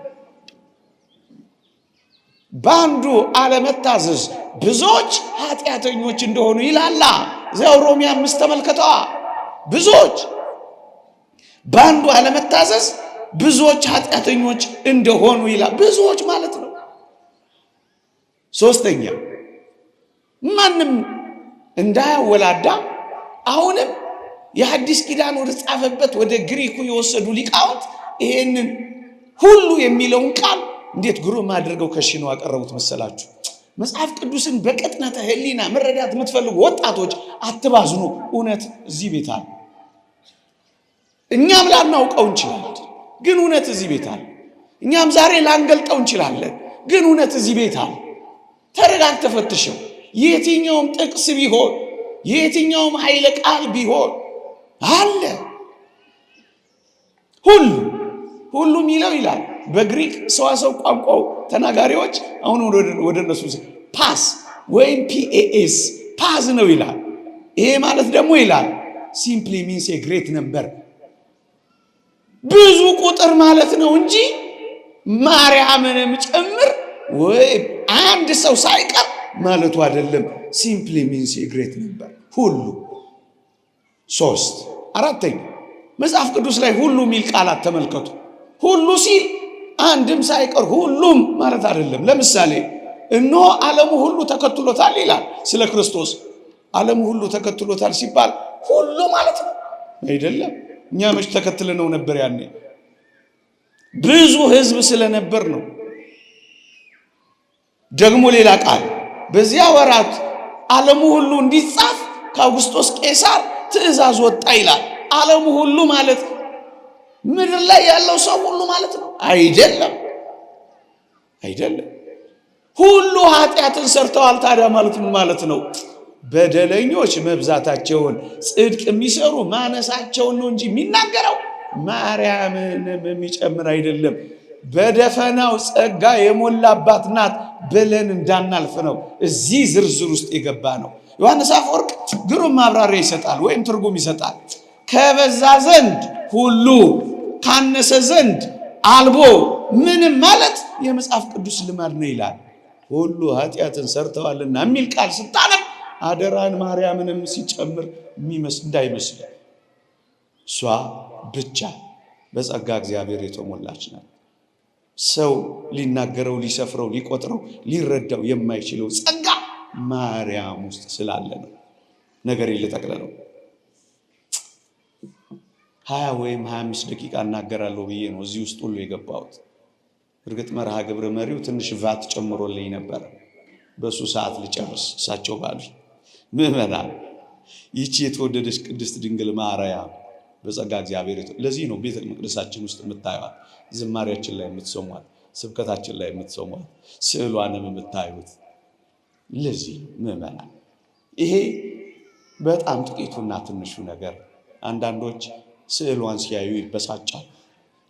በአንዱ አለመታዘዝ ብዙዎች ኃጢአተኞች እንደሆኑ ይላላ። እዚያው ሮሜ 5 ተመልከተዋ። ብዙዎች በአንዱ አለመታዘዝ ብዙዎች ኃጢአተኞች እንደሆኑ ይላል። ብዙዎች ማለት ነው። ሶስተኛ ማንም እንዳያወላዳ አሁንም የሐዲስ ኪዳን ወደ ጻፈበት ወደ ግሪኩ የወሰዱ ሊቃውንት ይሄንን ሁሉ የሚለውን ቃል እንዴት ግሩም አድርገው ከሽነው አቀረቡት መሰላችሁ። መጽሐፍ ቅዱስን በቅጥነተ ሕሊና መረዳት የምትፈልጉ ወጣቶች አትባዝኑ። እውነት እዚህ ቤት አለ። እኛም ላናውቀው እንችላለን፣ ግን እውነት እዚህ ቤት አለ። እኛም ዛሬ ላንገልጠው እንችላለን፣ ግን እውነት እዚህ ቤት አለ። ተረጋግተህ ፈትሸው። የትኛውም ጥቅስ ቢሆን የትኛውም ኃይለ ቃል ቢሆን አለ። ሁሉ የሚለው ይላል በግሪክ ሰዋሰው ቋንቋው ተናጋሪዎች አሁን ወደ እነሱ ፓስ ወይም ፒኤኤስ ፓዝ ነው ይላል። ይሄ ማለት ደግሞ ይላል ሲምፕሊ ሚንስ ኤ ግሬት ነምበር፣ ብዙ ቁጥር ማለት ነው እንጂ ማርያምንም ጭምር ወይም አንድ ሰው ሳይቀር ማለቱ አይደለም። ሲምፕሊ ሚንስ ኤ ግሬት ነምበር ሁሉ። አራተኛ መጽሐፍ ቅዱስ ላይ ሁሉ የሚል ቃላት ተመልከቱ። ሁሉ ሲል አንድም ሳይቀር ሁሉም ማለት አይደለም። ለምሳሌ እነሆ ዓለሙ ሁሉ ተከትሎታል ይላል ስለ ክርስቶስ። ዓለሙ ሁሉ ተከትሎታል ሲባል ሁሉ ማለት ነው አይደለም። እኛ መች ተከትለነው ነበር? ያኔ ብዙ ሕዝብ ስለነበር ነው። ደግሞ ሌላ ቃል በዚያ ወራት ዓለሙ ሁሉ እንዲጻፍ ከአውግስጦስ ቄሳር ትእዛዝ ወጣ ይላል። ዓለሙ ሁሉ ማለት ምድር ላይ ያለው ሰው ሁሉ ማለት ነው አይደለም። ሁሉ ኃጢአትን ሰርተዋል። ታዲያ ማለት ምን ማለት ነው? በደለኞች መብዛታቸውን ጽድቅ የሚሰሩ ማነሳቸውን ነው እንጂ የሚናገረው ማርያምንም የሚጨምር አይደለም። በደፈናው ጸጋ የሞላባት ናት ብለን እንዳናልፍ ነው እዚህ ዝርዝር ውስጥ የገባ ነው። ዮሐንስ አፈወርቅ ግሩም ማብራሪያ ይሰጣል ወይም ትርጉም ይሰጣል። ከበዛ ዘንድ ሁሉ ካነሰ ዘንድ አልቦ ምንም ማለት የመጽሐፍ ቅዱስ ልማድ ነው ይላል። ሁሉ ኃጢአትን ሰርተዋልና የሚል ቃል ስታነብ አደራን ማርያምንም ሲጨምር እንዳይመስል እሷ ብቻ በጸጋ እግዚአብሔር የተሞላች ናት። ሰው ሊናገረው ሊሰፍረው ሊቆጥረው ሊረዳው የማይችለው ጸጋ ማርያም ውስጥ ስላለ ነው። ነገር ልጠቅልለው 20 ወይም 25 ደቂቃ እናገራለሁ ብዬ ነው እዚህ ውስጥ ሁሉ የገባሁት። እርግጥ መርሃ ግብረ መሪው ትንሽ ቫት ጨምሮልኝ ነበር። በሱ ሰዓት ልጨርስ እሳቸው ባሉ ምዕመናን ይቺ የተወደደች ቅድስት ድንግል ማርያም በጸጋ እግዚአብሔር ለዚህ ነው ቤተ መቅደሳችን ውስጥ የምታዩት፣ ዝማሬያችን ላይ የምትሰሟት፣ ስብከታችን ላይ የምትሰሟት፣ ስዕሏንም የምታዩት። ለዚህ ምዕመናን ይሄ በጣም ጥቂቱና ትንሹ ነገር። አንዳንዶች ስዕሏን ሲያዩ ይበሳጫል፣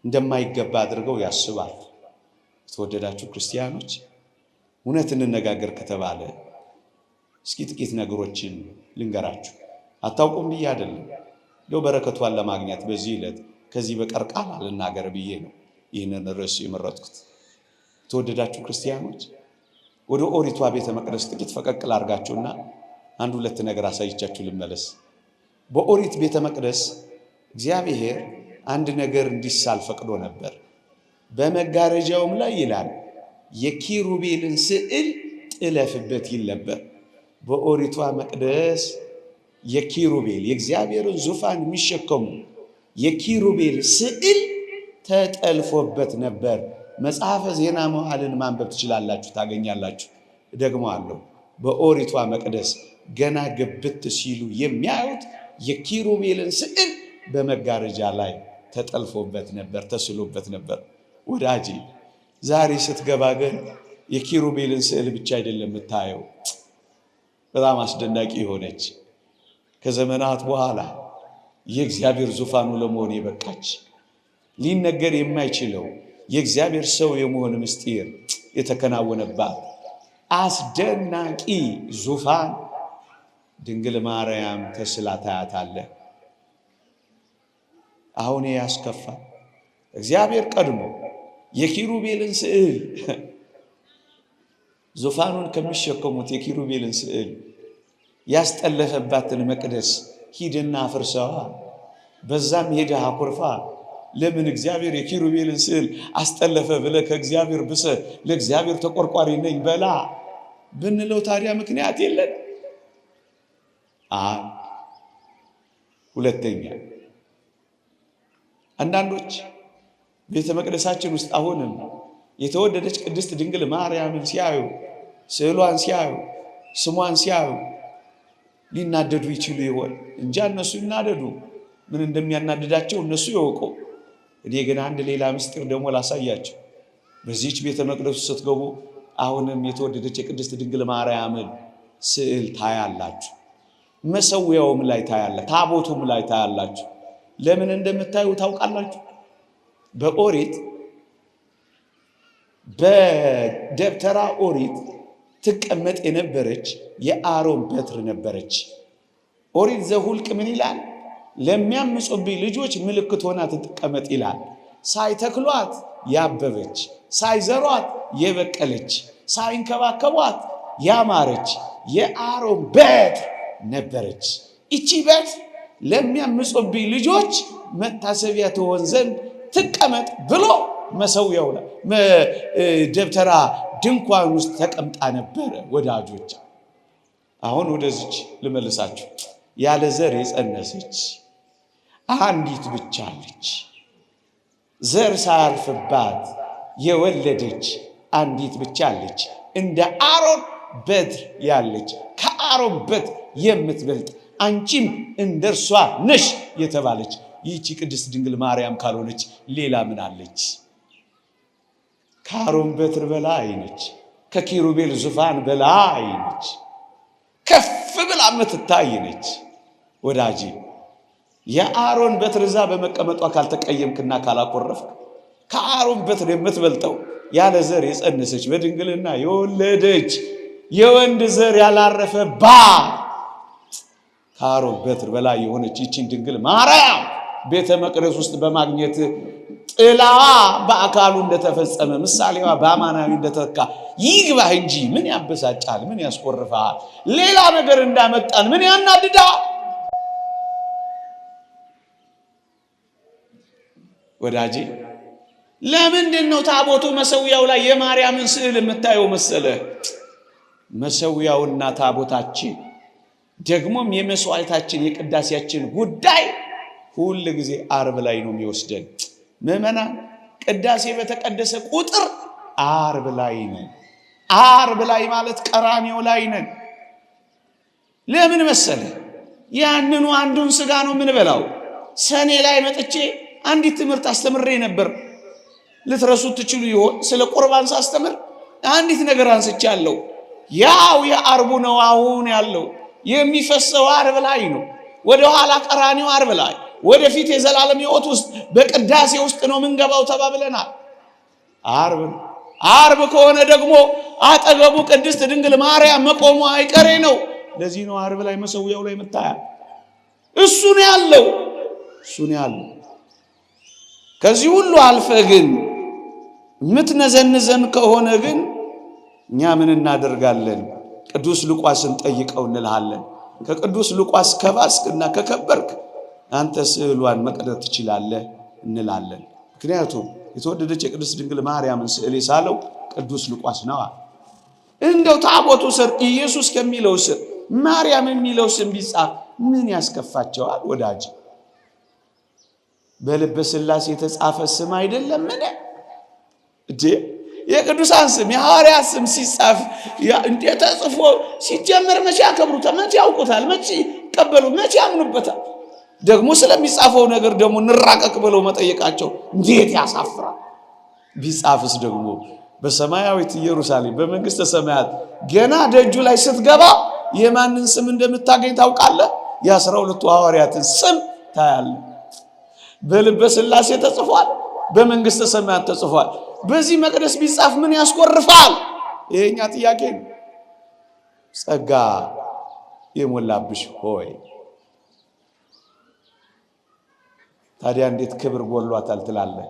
እንደማይገባ አድርገው ያስባል። የተወደዳችሁ ክርስቲያኖች እውነት እንነጋገር ከተባለ እስኪ ጥቂት ነገሮችን ልንገራችሁ። አታውቁም ብዬ አይደለም፣ እንደው በረከቷን ለማግኘት በዚህ ዕለት ከዚህ በቀር ቃል አልናገር ብዬ ነው ይህንን ርዕስ የመረጥኩት። የተወደዳችሁ ክርስቲያኖች ወደ ኦሪቷ ቤተ መቅደስ ጥቂት ፈቀቅ ላድርጋችሁና አንድ ሁለት ነገር አሳይቻችሁ ልመለስ። በኦሪት ቤተ መቅደስ እግዚአብሔር አንድ ነገር እንዲሳል ፈቅዶ ነበር። በመጋረጃውም ላይ ይላል የኪሩቤልን ስዕል ጥለፍበት ይል ነበር። በኦሪቷ መቅደስ የኪሩቤል የእግዚአብሔርን ዙፋን የሚሸከሙ የኪሩቤል ስዕል ተጠልፎበት ነበር። መጽሐፈ ዜና መዋዕልን ማንበብ ትችላላችሁ፣ ታገኛላችሁ። ደግሞ አለው በኦሪቷ መቅደስ ገና ግብት ሲሉ የሚያዩት የኪሩቤልን ስዕል በመጋረጃ ላይ ተጠልፎበት ነበር፣ ተስሎበት ነበር። ወዳጄ ዛሬ ስትገባ ግን የኪሩቤልን ስዕል ብቻ አይደለም የምታየው። በጣም አስደናቂ የሆነች ከዘመናት በኋላ የእግዚአብሔር ዙፋኑ ለመሆን የበቃች ሊነገር የማይችለው የእግዚአብሔር ሰው የመሆን ምስጢር የተከናወነባት አስደናቂ ዙፋን ድንግል ማርያም ተስላ ታያታለህ። አሁን ያስከፋል። እግዚአብሔር ቀድሞ የኪሩቤልን ስዕል ዙፋኑን ከሚሸከሙት የኪሩቤልን ስዕል ያስጠለፈባትን መቅደስ ሂድና አፍርሰዋ፣ በዛም ሄደህ አኩርፋ። ለምን እግዚአብሔር የኪሩቤልን ስዕል አስጠለፈ ብለህ ከእግዚአብሔር ብሰህ ለእግዚአብሔር ተቆርቋሪ ነኝ በላ ብንለው ታዲያ ምክንያት የለን። ሁለተኛ አንዳንዶች ቤተ መቅደሳችን ውስጥ አሁንም የተወደደች ቅድስት ድንግል ማርያምን ሲያዩ፣ ስዕሏን ሲያዩ፣ ስሟን ሲያዩ ሊናደዱ ይችሉ ይሆን እንጂ እነሱ ይናደዱ። ምን እንደሚያናድዳቸው እነሱ ይወቁ። እኔ ግን አንድ ሌላ ምስጢር ደግሞ ላሳያቸው። በዚህች ቤተ መቅደስ ስትገቡ አሁንም የተወደደች የቅድስት ድንግል ማርያምን ስዕል ታያላችሁ። መሰዊያውም ላይ ታያለ፣ ታቦቱም ላይ ታያላችሁ። ለምን እንደምታዩ ታውቃላችሁ? በኦሪት በደብተራ ኦሪት ትቀመጥ የነበረች የአሮን በትር ነበረች። ኦሪት ዘኍልቍ ምን ይላል? ለሚያምፁብኝ ልጆች ምልክት ሆና ትቀመጥ ይላል። ሳይተክሏት ያበበች፣ ሳይዘሯት የበቀለች፣ ሳይንከባከቧት ያማረች የአሮን በትር ነበረች። ይቺ በትር ለሚያምፁብኝ ልጆች መታሰቢያ ትሆን ዘንድ ትቀመጥ ብሎ መሰዊያው ላይ ደብተራ ድንኳን ውስጥ ተቀምጣ ነበረ። ወዳጆች አሁን ወደዚች ልመልሳችሁ። ያለ ዘር የጸነሰች አንዲት ብቻ አለች። ዘር ሳያልፍባት የወለደች አንዲት ብቻ አለች። እንደ አሮን በትር ያለች ከአሮን በትር የምትበልጥ አንቺም እንደርሷ ነሽ የተባለች ይህቺ ቅድስት ድንግል ማርያም ካልሆነች ሌላ ምን አለች? ከአሮን በትር በላይ ነች። ከኪሩቤል ዙፋን በላይ ነች። ከፍ ብላ የምትታይ ነች። ወዳጄ የአሮን በትር እዛ በመቀመጧ ካልተቀየምክና ካላኮረፍክ ከአሮን በትር የምትበልጠው ያለ ዘር የጸነሰች በድንግልና የወለደች የወንድ ዘር ያላረፈ ከአሮን በትር በላይ የሆነች ይችን ድንግል ማርያም ቤተ መቅደስ ውስጥ በማግኘት ጥላዋ በአካሉ እንደተፈጸመ ምሳሌዋ በአማናዊ እንደተካ ይግባህ እንጂ ምን ያበሳጫል? ምን ያስቆርፋል? ሌላ ነገር እንዳመጣን ምን ያናድዳል? ወዳጄ ለምንድን ነው ታቦቱ መሰዊያው ላይ የማርያምን ስዕል የምታየው መሰለ? መሰዊያውና ታቦታችን ደግሞም የመስዋዕታችን የቅዳሴያችን ጉዳይ ሁሉ ጊዜ ዓርብ ላይ ነው የሚወስደን። ምዕመናን ቅዳሴ በተቀደሰ ቁጥር ዓርብ ላይ ነን። ዓርብ ላይ ማለት ቀራንዮ ላይ ነን። ለምን መሰለ? ያንኑ አንዱን ስጋ ነው የምንበላው። ሰኔ ላይ መጥቼ አንዲት ትምህርት አስተምሬ ነበር። ልትረሱት ትችሉ ይሆን? ስለ ቁርባን ሳስተምር አንዲት ነገር አንስቻለሁ። ያው የዓርቡ ነው አሁን ያለው የሚፈሰው ዓርብ ላይ ነው። ወደ ኋላ ቀራንዮ ዓርብ ላይ፣ ወደፊት የዘላለም ሕይወት ውስጥ በቅዳሴ ውስጥ ነው ምንገባው ተባብለናል። ዓርብ ከሆነ ደግሞ አጠገቡ ቅድስት ድንግል ማርያም መቆሙ አይቀሬ ነው። ለዚህ ነው ዓርብ ላይ መሰዊያው ላይ መታያ እሱ ነው ያለው። ከዚህ ሁሉ አልፈ ግን ምትነዘንዘን ከሆነ ግን እኛ ምን እናደርጋለን? ቅዱስ ሉቃስን ጠይቀው እንልሃለን። ከቅዱስ ሉቃስ ከባስክና ከከበርክ አንተ ስዕሏን መቅደድ ትችላለህ እንላለን። ምክንያቱም የተወደደች የቅድስት ድንግል ማርያምን ስዕል የሳለው ቅዱስ ሉቃስ ነው። እንደው ታቦቱ ስር ኢየሱስ ከሚለው ስር ማርያም የሚለው ስም ቢጻፍ ምን ያስከፋቸዋል? ወዳጅ በልበ ሥላሴ የተጻፈ ስም አይደለም? ምን የቅዱሳን ስም የሐዋርያት ስም ሲጻፍ እንዴት ተጽፎ ሲጀመር መቼ ያከብሩታል? መቼ ያውቁታል? መቼ ይቀበሉ? መቼ ያምኑበታል? ደግሞ ስለሚጻፈው ነገር ደግሞ እንራቀቅ ብለው መጠየቃቸው እንዴት ያሳፍራል! ቢጻፍስ ደግሞ በሰማያዊት ኢየሩሳሌም በመንግስተ ሰማያት ገና ደጁ ላይ ስትገባ የማንን ስም እንደምታገኝ ታውቃለህ? የ12ቱ ሐዋርያትን ስም ታያለህ። በልበ ሥላሴ ተጽፏል፣ በመንግስተ ሰማያት ተጽፏል። በዚህ መቅደስ ቢጻፍ ምን ያስቆርፋል? ይሄኛ ጥያቄ ነው። ጸጋ የሞላብሽ ሆይ ታዲያ እንዴት ክብር ጎሏታል ትላለህ?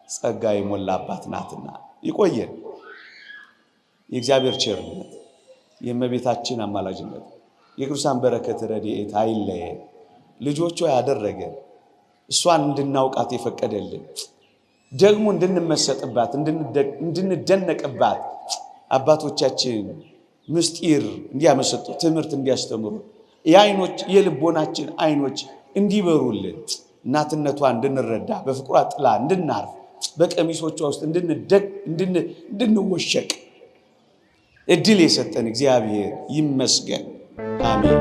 ጸጋ የሞላባት ናትና። ይቆየን። የእግዚአብሔር ቸርነት፣ የእመቤታችን አማላጅነት፣ የቅዱሳን በረከት ረድኤት አይለየን። ልጆቿ ያደረገን እሷን እንድናውቃት የፈቀደልን ደግሞ እንድንመሰጥባት እንድንደነቅባት አባቶቻችን ምስጢር እንዲያመሰጡ ትምህርት እንዲያስተምሩ የአይኖች የልቦናችን አይኖች እንዲበሩልን እናትነቷ እንድንረዳ በፍቅሯ ጥላ እንድናርፍ በቀሚሶቿ ውስጥ እንድንወሸቅ እድል የሰጠን እግዚአብሔር ይመስገን። አሜን።